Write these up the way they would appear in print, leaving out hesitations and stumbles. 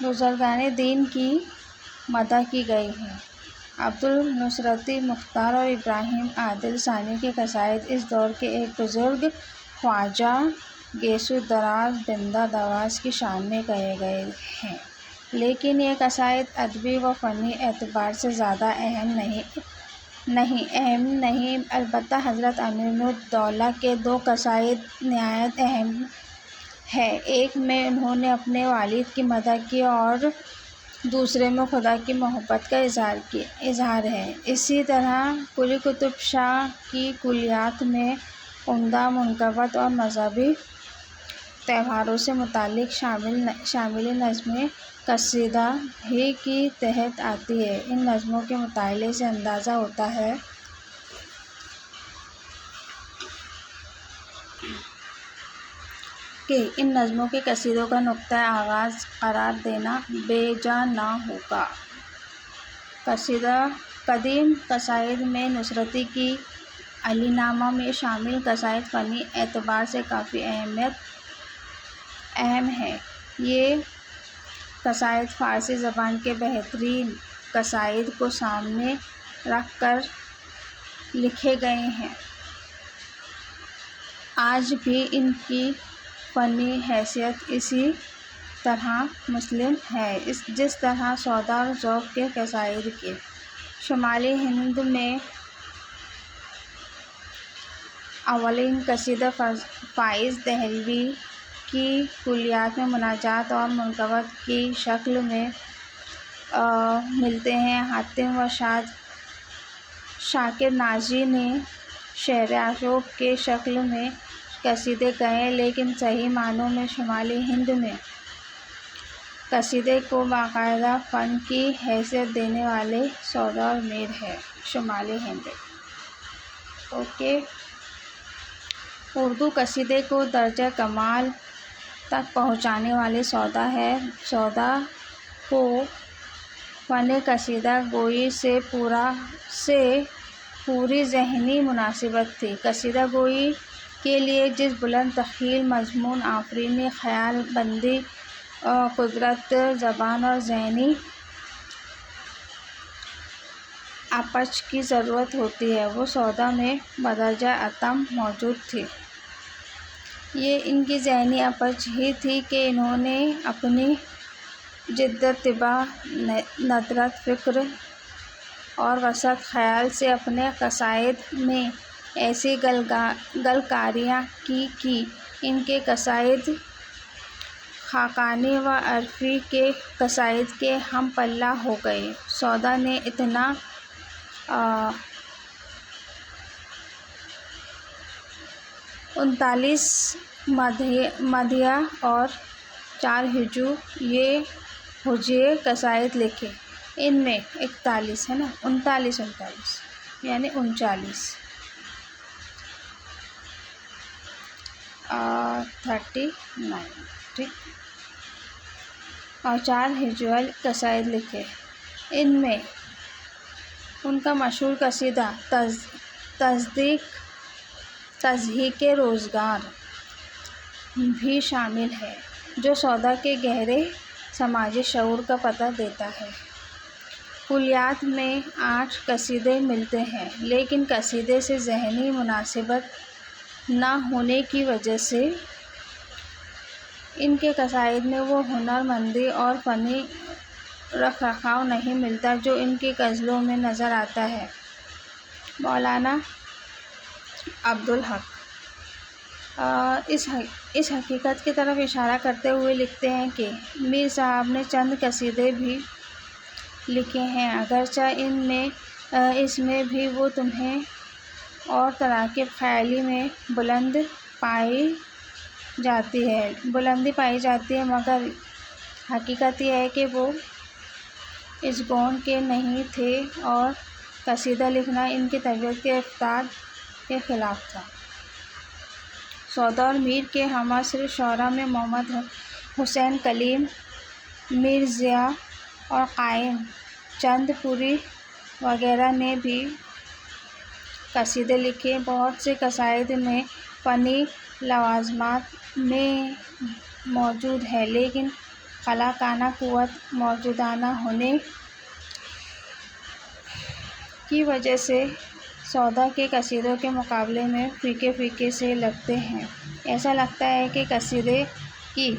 بزرگان دین کی مدح کی گئی ہے۔ عبدالنصرتی مختار اور ابراہیم عادل ثانی کے قصائد اس دور کے ایک بزرگ خواجہ گیسو دراز بندہ نواز کی شان میں کہے گئے ہیں، لیکن یہ قصائد ادبی و فنی اعتبار سے زیادہ اہم نہیں۔ البتہ حضرت امین الدولہ کے دو قصائد نہایت اہم ہیں، ایک میں انہوں نے اپنے والد کی مدح کی اور دوسرے میں خدا کی محبت کا اظہار ہے۔ اسی طرح قلی قطب شاہ کی کلیات میں عمدہ منقبت اور مذہبی تہواروں سے متعلق شامل نظمیں قصیدہ ہی کے تحت آتی ہیں۔ ان نظموں کے مطالعے سے اندازہ ہوتا ہے کہ ان نظموں کے قصیدوں کا نقطۂ آغاز قرار دینا بے جا نہ ہوگا۔ قدیم قصائد میں نصرتی کی علی نامہ میں شامل قصائد فنی اعتبار سے کافی اہم ہیں۔ یہ قصائد فارسی زبان کے بہترین قصائد کو سامنے رکھ کر لکھے گئے ہیں۔ آج بھی ان کی فنی حیثیت اسی طرح مسلم ہے جس طرح سودا اور ذوق کے قصائد کی۔ شمالی ہند میں اولین قصیدہ فائز دہلوی کی کلیات میں مناجات اور منقبت کی شکل میں ملتے ہیں۔ حاتم و شاکر ناجی نے شعر عشوق کی شکل میں قصیدے کہے، لیکن صحیح معنوں میں شمالی ہند میں قصیدے کو باقاعدہ فن کی حیثیت دینے والے سودا اور میر ہیں۔ شمالی ہند اردو قصیدے کو درجہ کمال تک پہنچانے والے سودا ہے۔ سودا کو فن قصیدہ گوئی سے پوری ذہنی مناسبت تھی۔ قصیدہ گوئی کے لیے جس بلند تخیل، مضمون آفرینی، خیال بندی، قدرت زبان اور ذہنی اپچ کی ضرورت ہوتی ہے، وہ سودا میں بدرجہ اتم موجود تھی۔ یہ ان کی ذہنی اپچ ہی تھی کہ انہوں نے اپنی جدت طبع، ندرت فکر اور وسعت خیال سے اپنے قصائد میں ایسی گلکاریاں کی ان کے قصائد خاقانی و عرفی کے قصائد کے ہم پلہ ہو گئے۔ سودا نے اتنا 39 مدحیہ اور 4 ہجویہ قصائد لکھے۔ ان میں 39 یعنی 39 39 اور 4 ہجویہ قصائد لکھے۔ ان میں ان کا مشہور قصیدہ تضحیک روزگار بھی شامل ہے، جو سودا کے گہرے سماجی شعور کا پتہ دیتا ہے۔ کلیات میں 8 قصیدے ملتے ہیں، لیکن قصیدے سے ذہنی مناسبت نہ ہونے کی وجہ سے ان کے قصائد میں وہ ہنر مندی اور فنی رکھ رکھاؤ نہیں ملتا جو ان کی غزلوں میں نظر آتا ہے۔ مولانا عبدالحق اس حقیقت کی طرف اشارہ کرتے ہوئے لکھتے ہیں کہ میر صاحب نے چند قصیدے بھی لکھے ہیں، اگرچہ اس میں بھی وہ تمہیں اور تراکیب خیالی میں بلندی پائی جاتی ہے، مگر حقیقت یہ ہے کہ وہ اس گون کے نہیں تھے اور قصیدہ لکھنا ان کی طبیعت کے رفتار کے خلاف تھا۔ سودا اور میر کے ہمعصر شعراء میں محمد حسین کلیم، میر ضیاء اور قائم چند پوری وغیرہ نے بھی قصیدے لکھے۔ بہت سے قصائد میں فنی لوازمات موجود ہیں، لیکن خلاقانہ قوت موجودانہ ہونے کی وجہ سے سودا کے قصیدوں کے مقابلے میں پھیکے پھیکے سے لگتے ہیں۔ ایسا لگتا ہے کہ قصیدے کی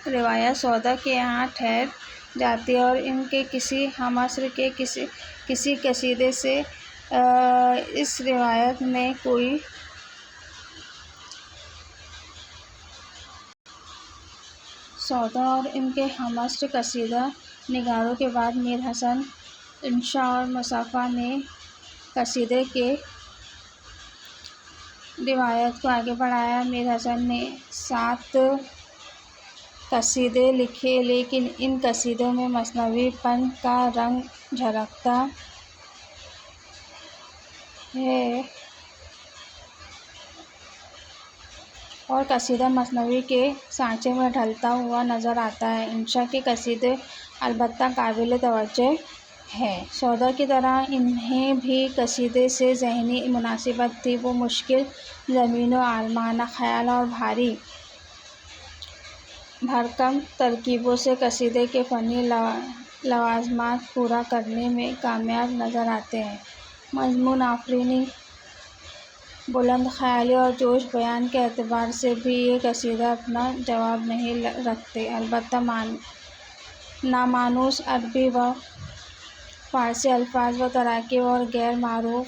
روایت سودا کے یہاں ٹھہر جاتی ہے اور ان کے کسی ہمعصر کے کسی قصیدے سے اس روایت میں کوئی سودا اور ان کے ہمعصر قصیدہ نگاروں کے بعد میر حسن انشا اور مصطفیٰ نے قصیدے کے روایت کو آگے بڑھایا۔ میر حسن نے 7 قصیدے لکھے، لیکن ان قصیدوں میں مثنوی پن کا رنگ جھلکتا ہے اور قصیدہ مثنوی کے سانچے میں ڈھلتا ہوا نظر آتا ہے۔ انشا کے قصیدے البتہ قابل توجہ ہیں۔ سودا کی طرح انہیں بھی قصیدے سے ذہنی مناسبت تھی۔ وہ مشکل زمین و عالمانہ خیال اور بھاری بھرکم ترکیبوں سے قصیدے کے فنی لوازمات پورا کرنے میں کامیاب نظر آتے ہیں۔ مضمون آفرینی، بلند خیالی اور جوش بیان کے اعتبار سے بھی یہ قصیدے اپنا جواب نہیں رکھتے۔ البتہ نامانوس عربی و فارسی الفاظ و تراکیب اور غیر معروف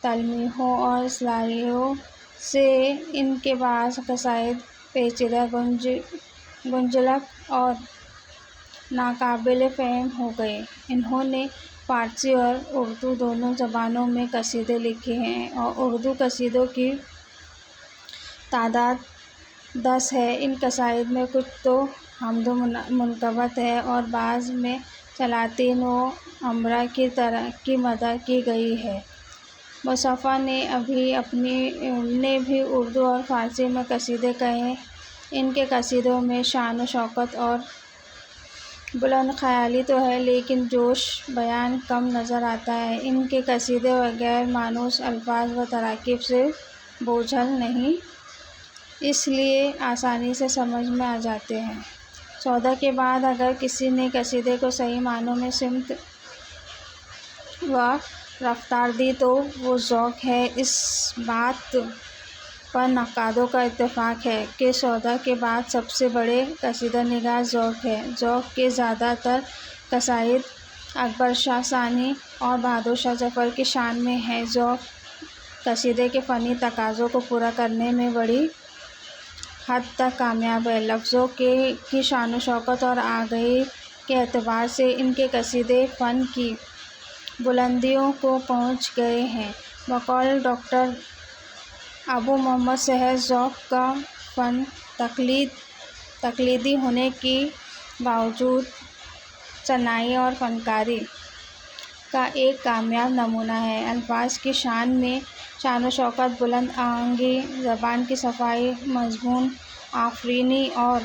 تلمیحوں اور اصطلاحوں سے ان کے بعض قصائد پیچیدہ، گنجلک اور ناقابل فہم ہو گئے۔ انہوں نے فارسی اور اردو دونوں زبانوں میں قصیدے لکھے ہیں اور اردو قصیدوں کی تعداد 10 ہے۔ ان قصائد میں کچھ تو حمد و منقبت ہے اور بعض میں سلاطین و امراء کی مدح کی گئی ہے۔ مصطفیٰ نے بھی اردو اور فارسی میں قصیدے کہے۔ ان کے قصیدوں میں شان و شوکت اور بلند خیالی تو ہے، لیکن جوش بیان کم نظر آتا ہے۔ ان کے قصیدے غیر مانوس الفاظ و تراکیب سے بوجھل نہیں، اس لیے آسانی سے سمجھ میں آ جاتے ہیں۔ سودا کے بعد اگر کسی نے قصیدے کو صحیح معنوں میں سمت و رفتار دی تو وہ ذوق ہے۔ اس بات پر نقادوں کا اتفاق ہے کہ سودا کے بعد سب سے بڑے قصیدہ نگار ذوق ہیں۔ ذوق کے زیادہ تر قصائد اکبر شاہ ثانی اور بہادر شاہ ظفر کی شان میں ہیں۔ ذوق قصیدے کے فنی تقاضوں کو پورا کرنے میں بڑی حد تک کامیاب ہے۔ لفظوں کی شان و شوکت اور آگہی کے اعتبار سے ان کے قصیدے فن کی بلندیوں کو پہنچ گئے ہیں۔ بقول ڈاکٹر ابو محمد سحر، ذوق کا فن تقلیدی ہونے کے باوجود صناعی اور فنکاری کا ایک کامیاب نمونہ ہے۔ الفاظ کی شان و شوکت، بلند آہنگی، زبان کی صفائی، مضمون آفرینی اور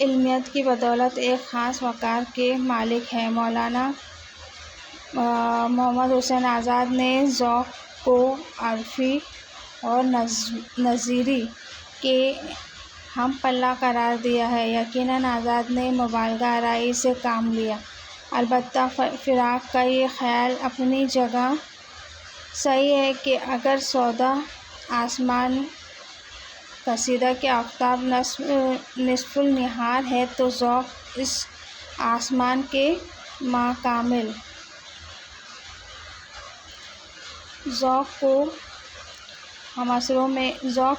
علمیت کی بدولت ایک خاص وقار کے مالک ہیں۔ مولانا محمد حسین آزاد نے ذوق کو عرفی اور نظری کے ہم پلہ قرار دیا ہے۔ یقیناً آزاد نے مبالغہ آرائی سے کام لیا، البتہ فراق کا یہ خیال اپنی جگہ صحیح ہے کہ اگر سودا آسمان قصیدہ کے آفتاب نصف النہار ہے تو ذوق اس آسمان کے ماکامل ذوق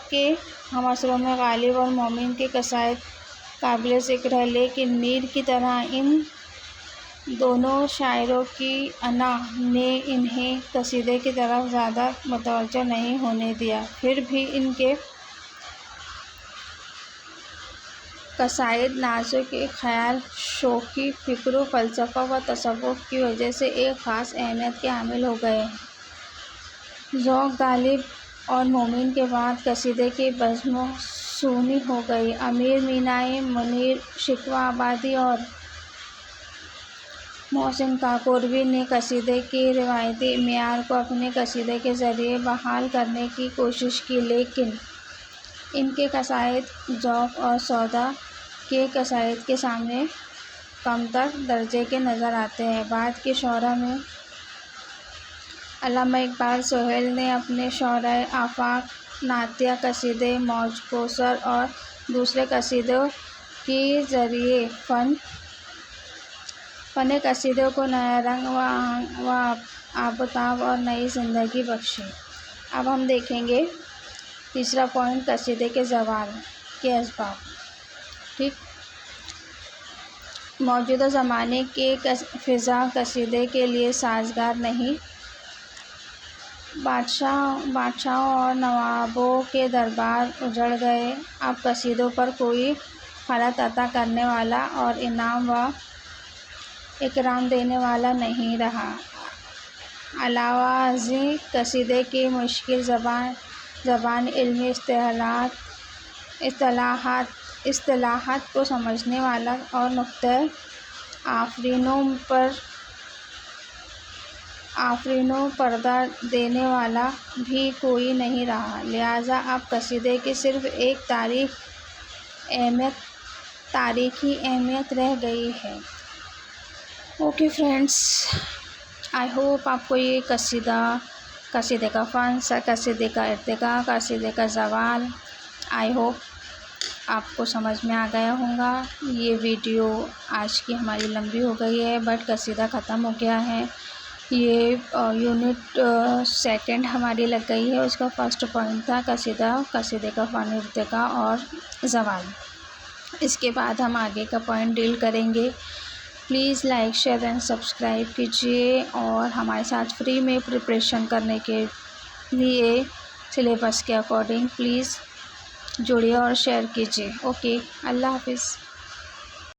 کے ہمعصروں میں غالب اور مومن کے قصائد قابل ذکر ہیں، لیکن میر کی طرح ان دونوں شاعروں کی انا نے انہیں قصیدے کی طرف زیادہ متوجہ نہیں ہونے دیا۔ پھر بھی ان کے قصائد نازک خیال، شوخی، فکر و فلسفہ و تصوف کی وجہ سے ایک خاص اہمیت کے حامل ہو گئے ہیں۔ ذوق غالب اور مومن کے بعد قصیدے کی بزم سونی ہو گئی۔ امیر مینائی، منیر شکوہ آبادی اور محسن کاکوروی نے قصیدے کے روایتی معیار کو اپنے قصیدے کے ذریعے بحال کرنے کی کوشش کی، لیکن ان کے قصائد ذوق اور سودا کے قصائد کے سامنے کمتر درجے کے نظر آتے ہیں۔ بعد کے شعراء میں علامہ اقبال سہیل نے اپنے شعرائے آفاق، نعتیہ قصیدے، موج کوثر اور دوسرے قصیدوں کے ذریعے فن قصیدے کو نیا رنگ و آبتاب اور نئی زندگی بخشی۔ اب ہم دیکھیں گے تیسرا پوائنٹ، قصیدے کے زوال کے اسباب۔ ٹھیک، موجودہ زمانے کی فضا قصیدے کے لیے سازگار نہیں۔ بادشاہوں اور نوابوں کے دربار اجڑ گئے، اب قصیدوں پر کوئی خلعت عطا کرنے والا اور انعام و اکرام دینے والا نہیں رہا۔ علاوہ ازیں قصیدے کی مشکل زبان علمی اصطلاحات کو سمجھنے والا اور نقطۂ آفرینوں پردہ دینے والا بھی کوئی نہیں رہا، لہٰذا اب قصیدے کی صرف ایک تاریخی اہمیت رہ گئی ہے۔ اوکے فرینڈس، آئی ہوپ آپ کو یہ قصیدے کا فن، قصیدے کا ارتقاء، قصیدے کا زوال، آئی ہوپ آپ کو سمجھ میں آ گیا ہوگا۔ یہ ویڈیو آج کی ہماری لمبی ہو گئی ہے، بٹ قصیدہ ختم ہو گیا ہے۔ یہ یونٹ سیکنڈ ہماری لگ گئی ہے، اس کا فرسٹ پوائنٹ تھا قصیدے کا فن، ارتقاء اور زوال۔ اس کے بعد ہم آگے کا پوائنٹ ڈیل کریں گے۔ Please like, share and subscribe کیجیے اور ہمارے ساتھ فری میں پریپریشن کرنے کے لیے سلیبس کے اکارڈنگ پلیز جڑیے اور شیئر کیجیے۔ اوکے، اللہ حافظ۔